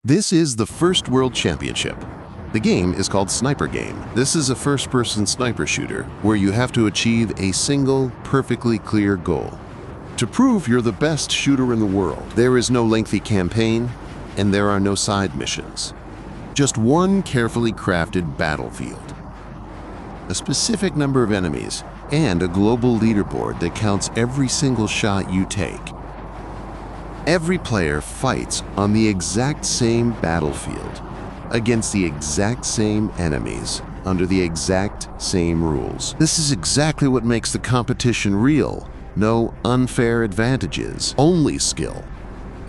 This is the first World Championship. The game is called Sniper Game. This is a first-person sniper shooter where you have to achieve a single, perfectly clear goal. To prove you're the best shooter in the world, there is no lengthy campaign and there are no side missions. Just one carefully crafted battlefield, a specific number of enemies, and a global leaderboard that counts every single shot you take. Every player fights on the exact same battlefield, against the exact same enemies, under the exact same rules. This is exactly what makes the competition real. No unfair advantages, only skill.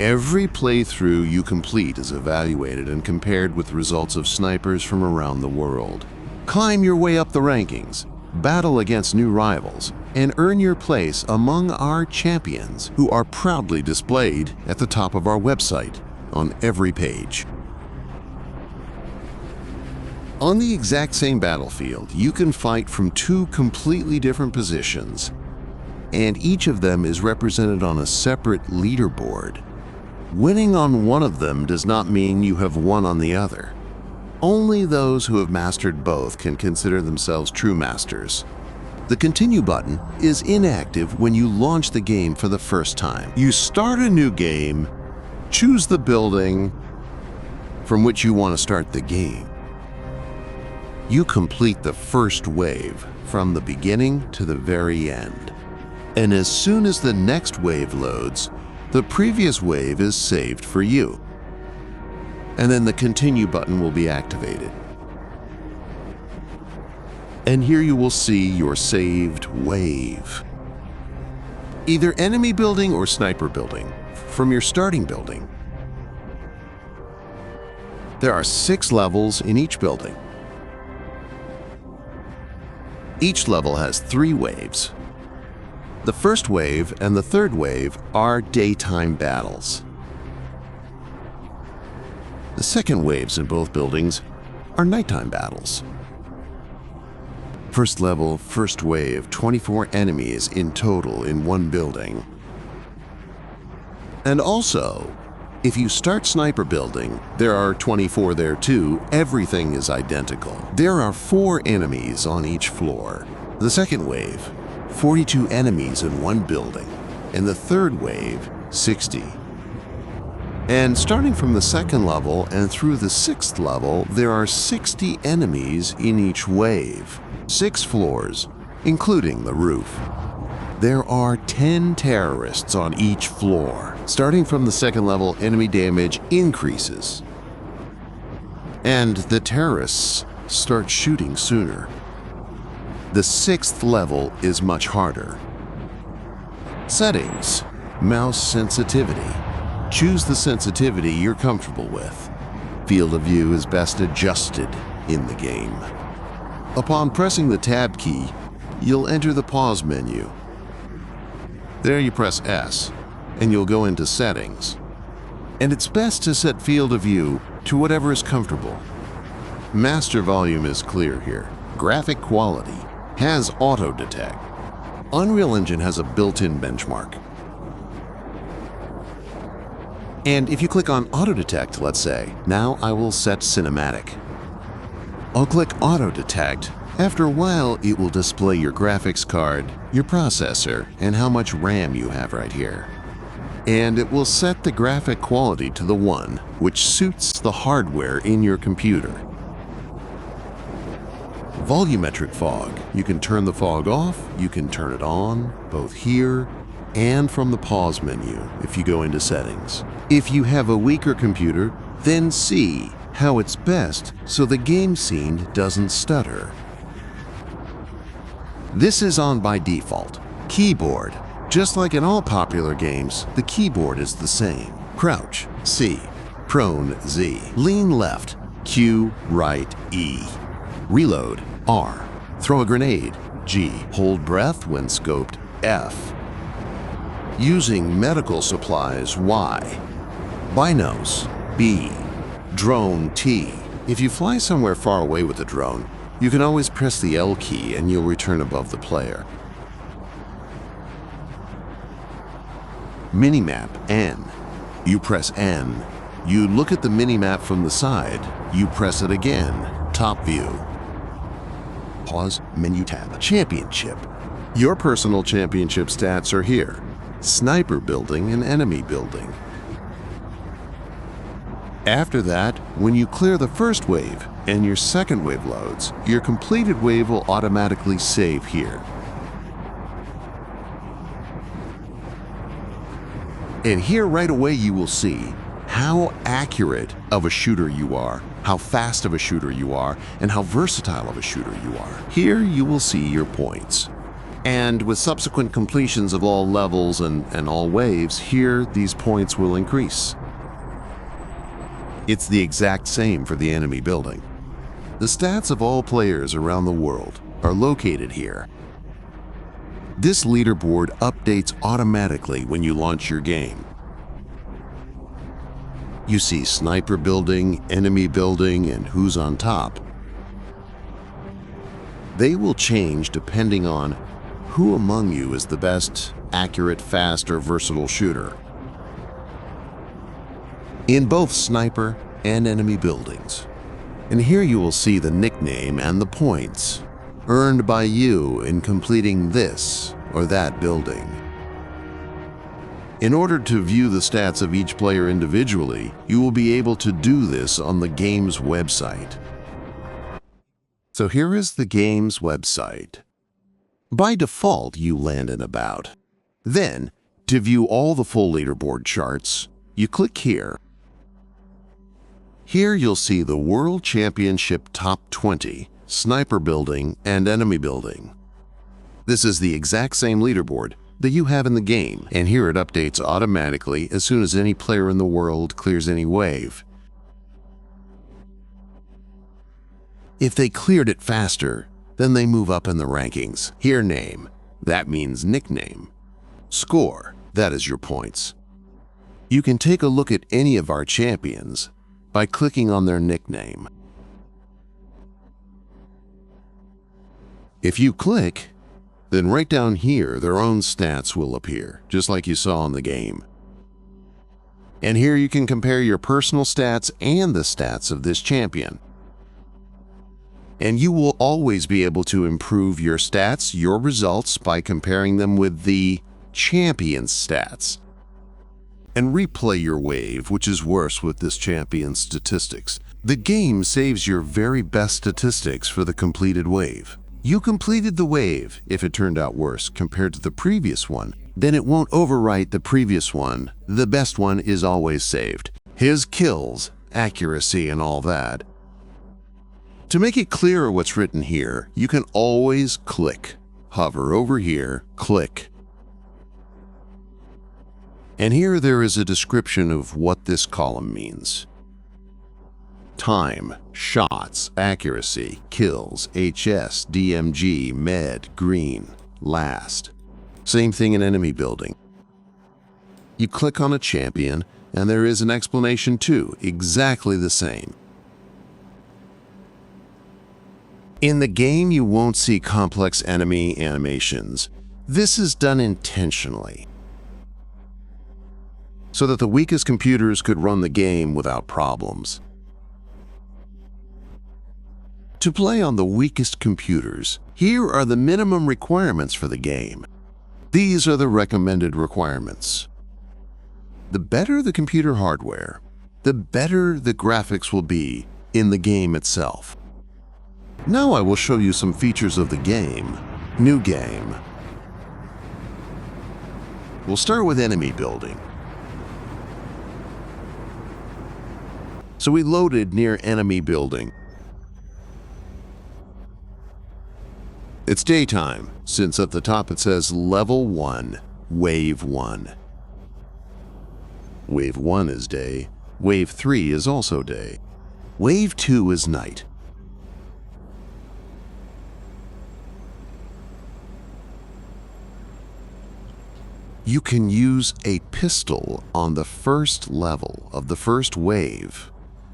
Every playthrough you complete is evaluated and compared with results of snipers from around the world. Climb your way up the rankings, battle against new rivals, and earn your place among our champions who are proudly displayed at the top of our website on every page. On the exact same battlefield, you can fight from two completely different positions, and each of them is represented on a separate leaderboard. Winning on one of them does not mean you have won on the other. Only those who have mastered both can consider themselves true masters. The Continue button is inactive when you launch the game for the first time. You start a new game, choose the building from which you want to start the game. You complete the first wave from the beginning to the very end. And as soon as the next wave loads, the previous wave is saved for you. And then the Continue button will be activated. And here you will see your saved wave. Either enemy building or sniper building from your starting building. There are 6 levels in each building. Each level has 3 waves. The first wave and the third wave are daytime battles. The second waves in both buildings are nighttime battles. First level, first wave, 24 enemies in total in one building. And also, if you start sniper building, there are 24 there too. Everything is identical. There are 4 enemies on each floor. The second wave, 42 enemies in one building. And the third wave, 60. And starting from the second level and through the 6th level, there are 60 enemies in each wave. 6 floors, including the roof. There are 10 terrorists on each floor. Starting from the second level, enemy damage increases. And the terrorists start shooting sooner. The 6th level is much harder. Settings, mouse sensitivity. Choose the sensitivity you're comfortable with. Field of view is best adjusted in the game. Upon pressing the Tab key, you'll enter the pause menu. There you press S, and you'll go into Settings. And it's best to set field of view to whatever is comfortable. Master volume is clear here. Graphic quality has auto detect. Unreal Engine has a built-in benchmark. And if you click on auto detect, let's say, now I will set cinematic. I'll click auto detect. After a while, it will display your graphics card, your processor, and how much RAM you have right here. And it will set the graphic quality to the one which suits the hardware in your computer. Volumetric Fog. You can turn the fog off, you can turn it on, both here and from the pause menu if you go into settings. If you have a weaker computer, then see how it's best so the game scene doesn't stutter. This is on by default. Keyboard. Just like in all popular games, the keyboard is the same. Crouch, C. Prone, Z. Lean left, Q, right, E. Reload, R. Throw a grenade, G. Hold breath when scoped, F. Using medical supplies, Y. Binos, B. Drone, T. If you fly somewhere far away with the drone, you can always press the L key and you'll return above the player. Minimap, N. You press N You look at the mini-map from the side. You press it again. Top view. Pause, menu tab. Championship. Your personal championship stats are here. Sniper building and enemy building. After that, when you clear the first wave and your second wave loads, your completed wave will automatically save here. And here right away you will see how accurate of a shooter you are, how fast of a shooter you are, and how versatile of a shooter you are. Here you will see your points. And with subsequent completions of all levels and all waves, here these points will increase. It's the exact same for the enemy building. The stats of all players around the world are located here. This leaderboard updates automatically when you launch your game. You see sniper building, enemy building, and who's on top. They will change depending on who among you is the best, accurate, fast, or versatile shooter. In both sniper and enemy buildings. And here you will see the nickname and the points earned by you in completing this or that building. In order to view the stats of each player individually, you will be able to do this on the game's website. So here is the game's website. By default, you land in About. Then, to view all the full leaderboard charts, you click here. Here you'll see the World Championship Top 20, Sniper Building, and Enemy Building. This is the exact same leaderboard that you have in the game, and here it updates automatically as soon as any player in the world clears any wave. If they cleared it faster, then they move up in the rankings. Here name, that means nickname. Score, that is your points. You can take a look at any of our champions by clicking on their nickname. If you click, then right down here their own stats will appear, just like you saw in the game. And here you can compare your personal stats and the stats of this champion. And you will always be able to improve your stats, your results, by comparing them with the champion's stats. And replay your wave, which is worse with this champion's statistics. The game saves your very best statistics for the completed wave. You completed the wave. If it turned out worse compared to the previous one, then it won't overwrite the previous one. The best one is always saved. His kills, accuracy, and all that. To make it clearer what's written here, you can always click. Hover over here, click. And here there is a description of what this column means. Time, shots, accuracy, kills, HS, DMG, med, green, last. Same thing in enemy building. You click on a champion, and there is an explanation too, exactly the same. In the game, you won't see complex enemy animations. This is done intentionally, so that the weakest computers could run the game without problems. To play on the weakest computers, here are the minimum requirements for the game. These are the recommended requirements. The better the computer hardware, the better the graphics will be in the game itself. Now I will show you some features of the game. New game. We'll start with enemy building. So we loaded near enemy building. It's daytime, since at the top it says Level 1, Wave 1. Wave 1 is day. Wave 3 is also day. Wave 2 is night. You can use a pistol on the first level of the first wave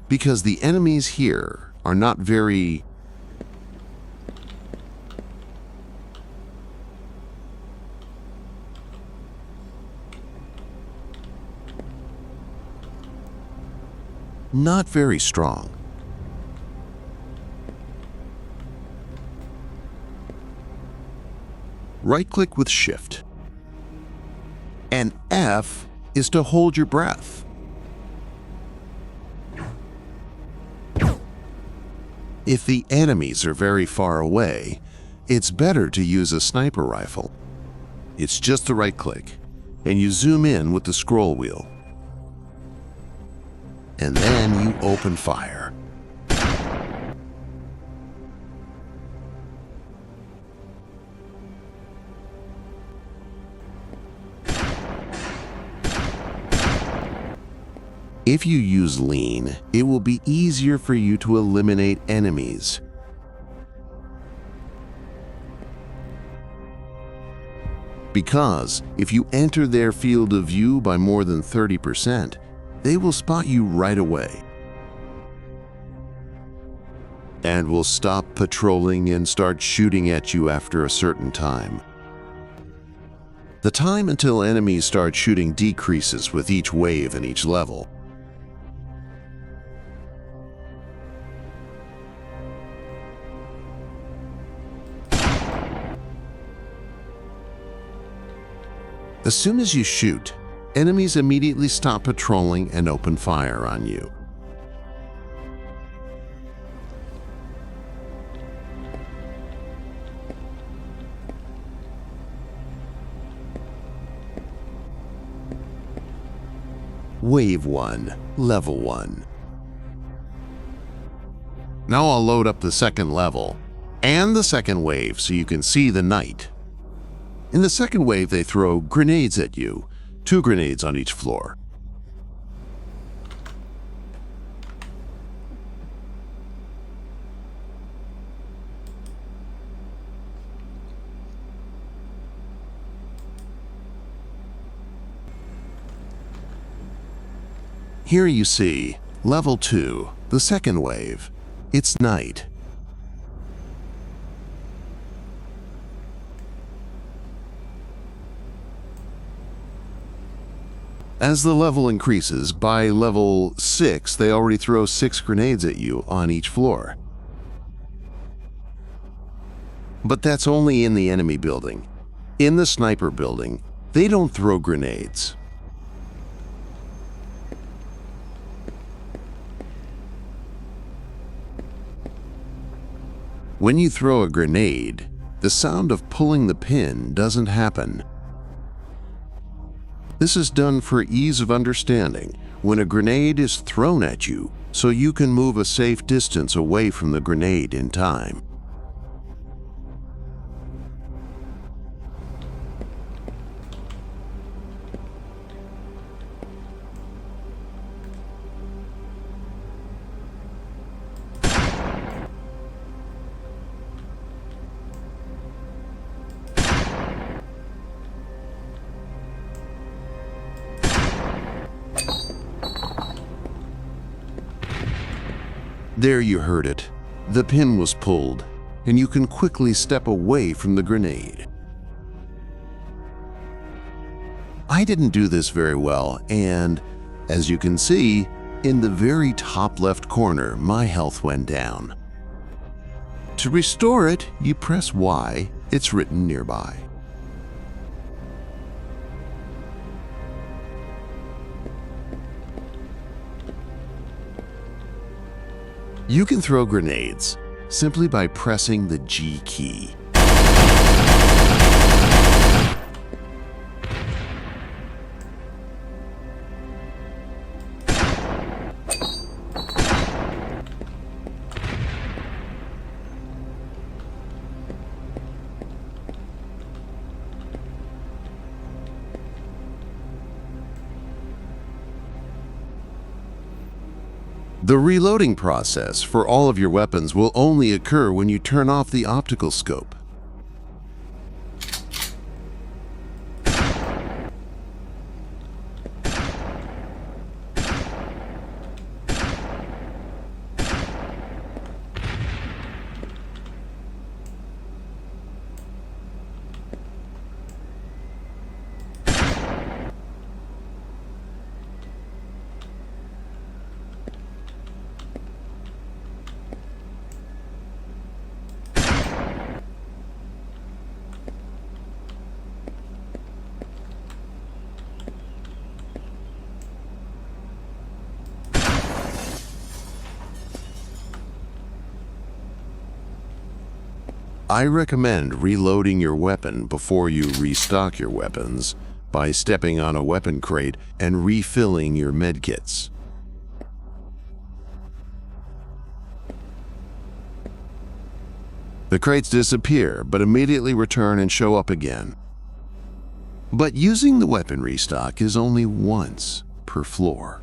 because the enemies here are not very not very strong. Right-click with Shift. And F is to hold your breath. If the enemies are very far away, it's better to use a sniper rifle. It's just the right click, and you zoom in with the scroll wheel. And then you open fire. If you use lean, it will be easier for you to eliminate enemies. Because if you enter their field of view by more than 30%, they will spot you right away and will stop patrolling and start shooting at you after a certain time. The time until enemies start shooting decreases with each wave and each level. As soon as you shoot, enemies immediately stop patrolling and open fire on you. Wave 1, Level 1. Now I'll load up the second level and the second wave so you can see the night. In the second wave, they throw grenades at you, 2 grenades on each floor. Here you see Level 2, the second wave. It's night. As the level increases, by level 6, they already throw 6 grenades at you on each floor. But that's only in the enemy building. In the sniper building, they don't throw grenades. When you throw a grenade, the sound of pulling the pin doesn't happen. This is done for ease of understanding when a grenade is thrown at you, so you can move a safe distance away from the grenade in time. There you heard it. The pin was pulled, and you can quickly step away from the grenade. I didn't do this very well, and as you can see, in the very top left corner, my health went down. To restore it, you press Y. It's written nearby. You can throw grenades simply by pressing the G key. The reloading process for all of your weapons will only occur when you turn off the optical scope. I recommend reloading your weapon before you restock your weapons by stepping on a weapon crate and refilling your medkits. The crates disappear, but immediately return and show up again. But using the weapon restock is only once per floor.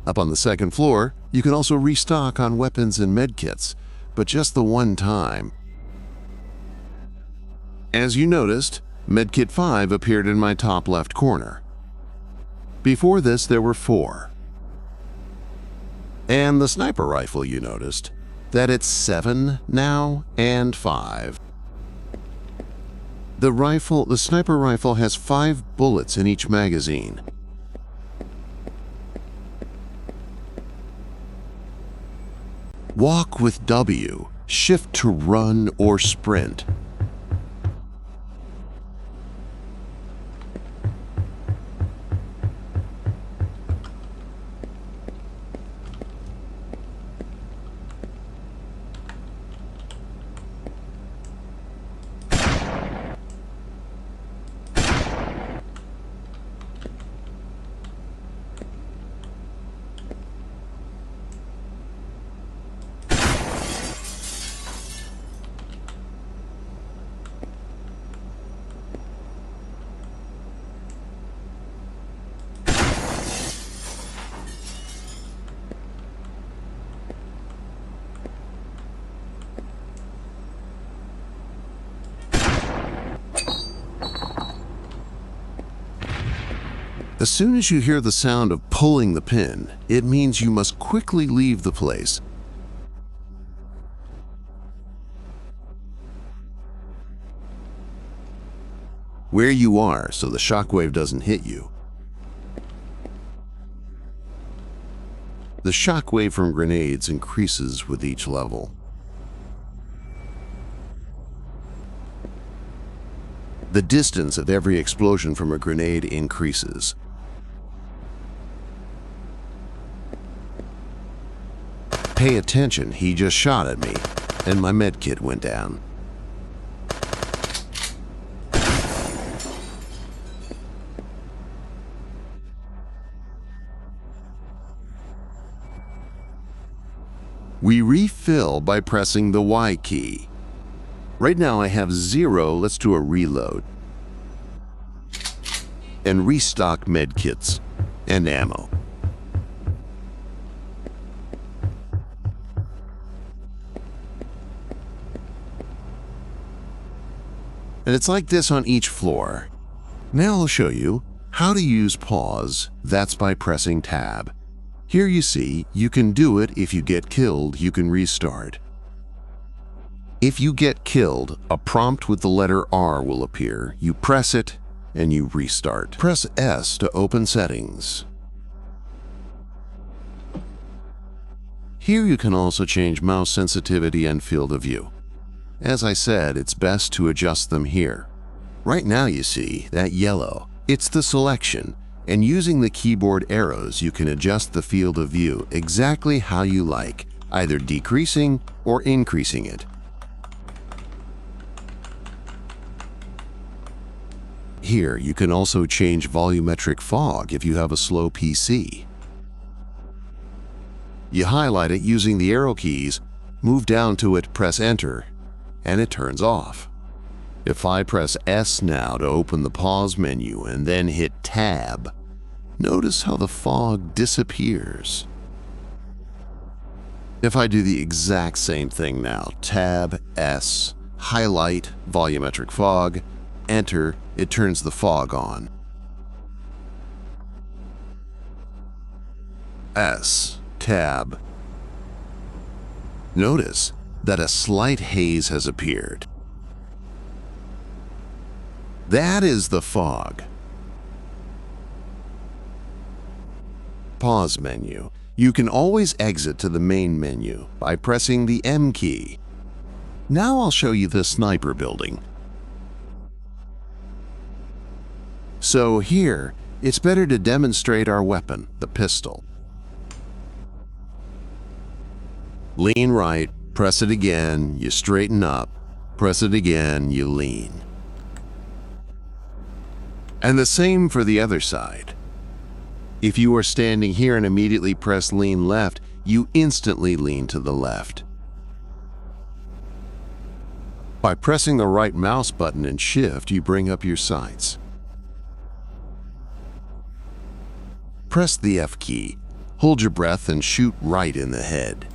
Up on the second floor, you can also restock on weapons and medkits, but just the one time. As you noticed, Medkit 5 appeared in my top left corner. Before this, there were 4. And the sniper rifle, you noticed that it's 7 now and 5. The sniper rifle has 5 bullets in each magazine. Walk with W, shift to run or sprint. As soon as you hear the sound of pulling the pin, it means you must quickly leave the place. Where you are so the shockwave doesn't hit you. The shockwave from grenades increases with each level. The distance of every explosion from a grenade increases. Pay attention, he just shot at me, and my medkit went down. We refill by pressing the Y key. Right now I have 0, let's do a reload. And restock medkits and ammo. And it's like this on each floor. Now I'll show you how to use pause. That's by pressing tab. Here you see, you can do it. If you get killed, you can restart. If you get killed, a prompt with the letter R will appear. You press it and you restart. Press S to open settings. Here you can also change mouse sensitivity and field of view. As I said, it's best to adjust them here. Right now you see that yellow. It's the selection, and using the keyboard arrows you can adjust the field of view exactly how you like, either decreasing or increasing it. Here you can also change volumetric fog if you have a slow PC. You highlight it using the arrow keys, move down to it, press enter, and it turns off. If I press S now to open the pause menu and then hit tab, notice how the fog disappears. If I do the exact same thing now, tab, S, highlight, volumetric fog, enter, it turns the fog on. S, tab. Notice that a slight haze has appeared. That is the fog. Pause menu. You can always exit to the main menu by pressing the M key. Now I'll show you the sniper building. So here, it's better to demonstrate our weapon, the pistol. Lean right, Press it again, you straighten up. Press it again, you lean. And the same for the other side. If you are standing here and immediately press lean left, you instantly lean to the left. By pressing the right mouse button and shift, you bring up your sights. Press the F key, hold your breath and shoot right in the head.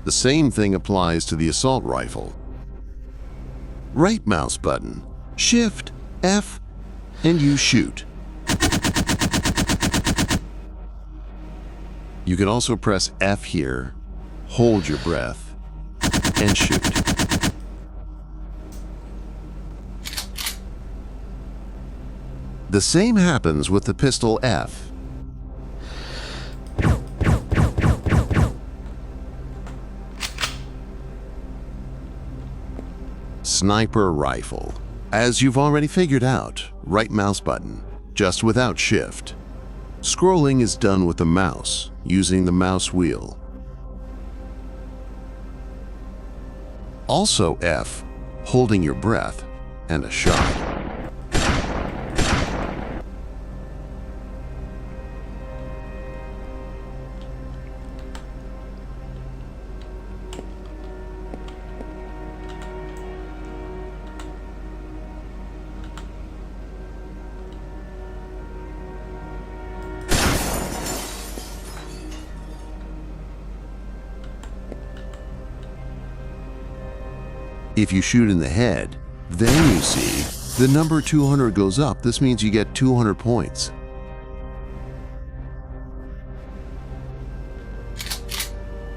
The same thing applies to the assault rifle. Right mouse button, shift, F, and you shoot. You can also press F here, hold your breath, and shoot. The same happens with the pistol F. Sniper rifle. As you've already figured out, right mouse button, just without shift. Scrolling is done with the mouse, using the mouse wheel. Also F, holding your breath, and a shot. If you shoot in the head, then you see the number 200 goes up. This means you get 200 points.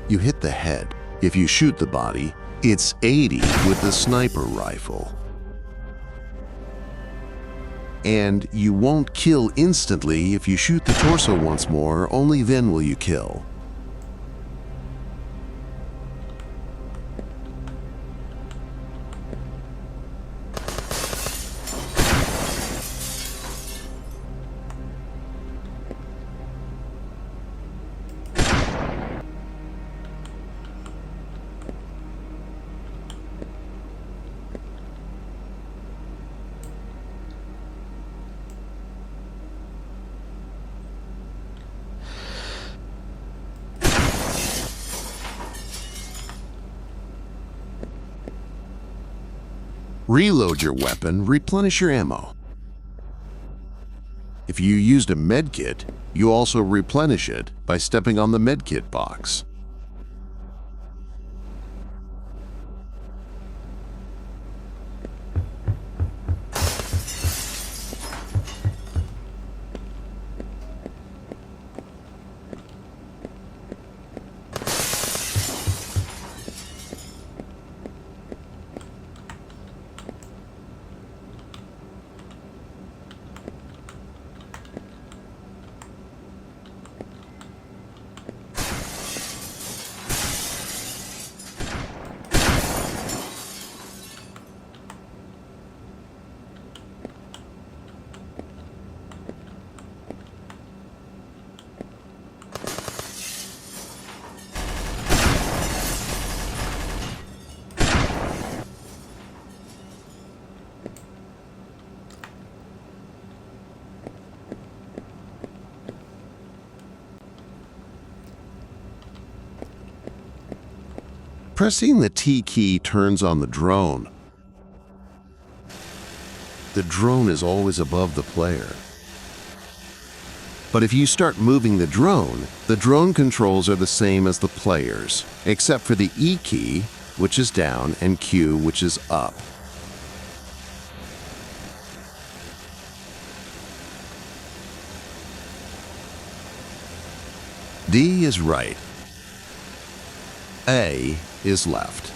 You hit the head. If you shoot the body, it's 80 with the sniper rifle. And you won't kill instantly. If you shoot the torso once more, only then will you kill. Reload your weapon, replenish your ammo. If you used a medkit, you also replenish it by stepping on the medkit box. Pressing the T key turns on the drone. The drone is always above the player. But if you start moving the drone controls are the same as the player's, except for the E key, which is down, and Q, which is up. D is right. A is left.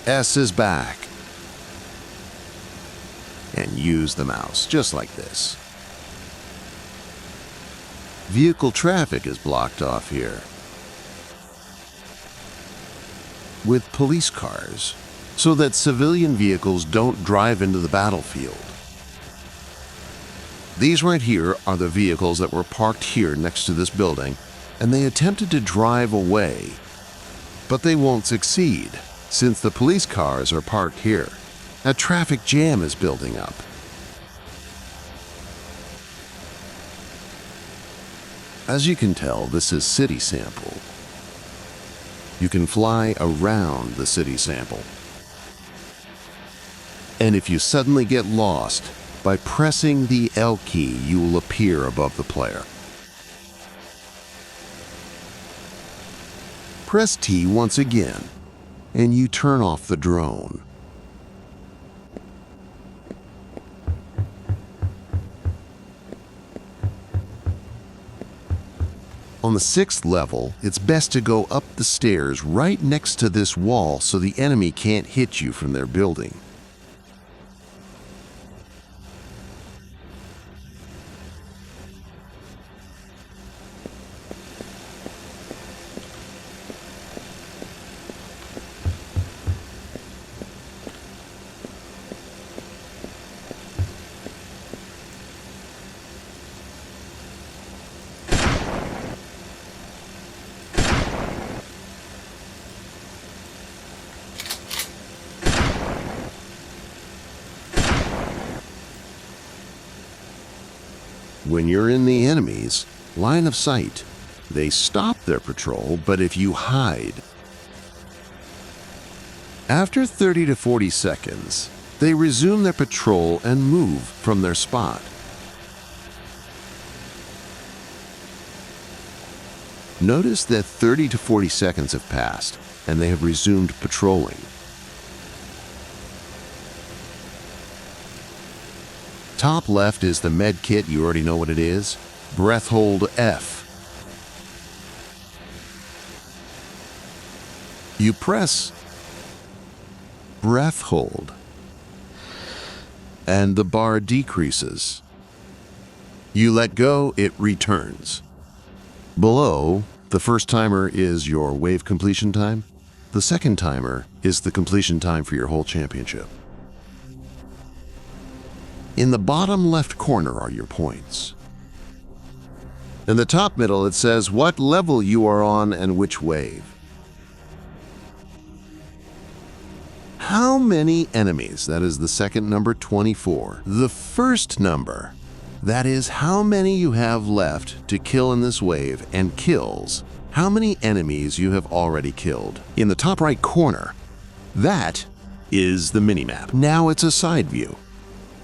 S is back. And use the mouse, just like this. Vehicle traffic is blocked off here with police cars, so that civilian vehicles don't drive into the battlefield. These right here are the vehicles that were parked here next to this building, and they attempted to drive away. But they won't succeed, since the police cars are parked here. A traffic jam is building up. As you can tell, this is city sample. You can fly around the city sample. And if you suddenly get lost, by pressing the L key, you will appear above the player. Press T once again, and you turn off the drone. On the 6th level, it's best to go up the stairs right next to this wall so the enemy can't hit you from their building. When you're in the enemy's line of sight, they stop their patrol, but if you hide, after 30 to 40 seconds, they resume their patrol and move from their spot. Notice that 30 to 40 seconds have passed, and they have resumed patrolling. Top left is the med kit. You already know what it is. Breath hold F. You press breath hold, and the bar decreases. You let go, it returns. Below, the first timer is your wave completion time. The second timer is the completion time for your whole championship. In the bottom left corner are your points. In the top middle, it says what level you are on and which wave. How many enemies? That is the second number, 24. The first number, that is how many you have left to kill in this wave, and kills, how many enemies you have already killed. In the top right corner, that is the minimap. Now it's a side view.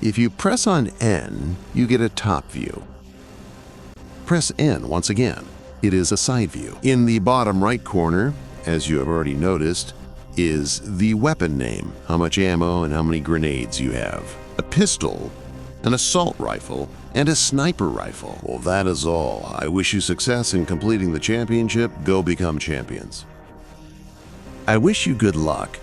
If you press on N, you get a top view. Press N once again. It is a side view. In the bottom right corner, as you have already noticed, is the weapon name, how much ammo and how many grenades you have. A pistol, an assault rifle, and a sniper rifle. Well, that is all. I wish you success in completing the championship. Go become champions. I wish you good luck.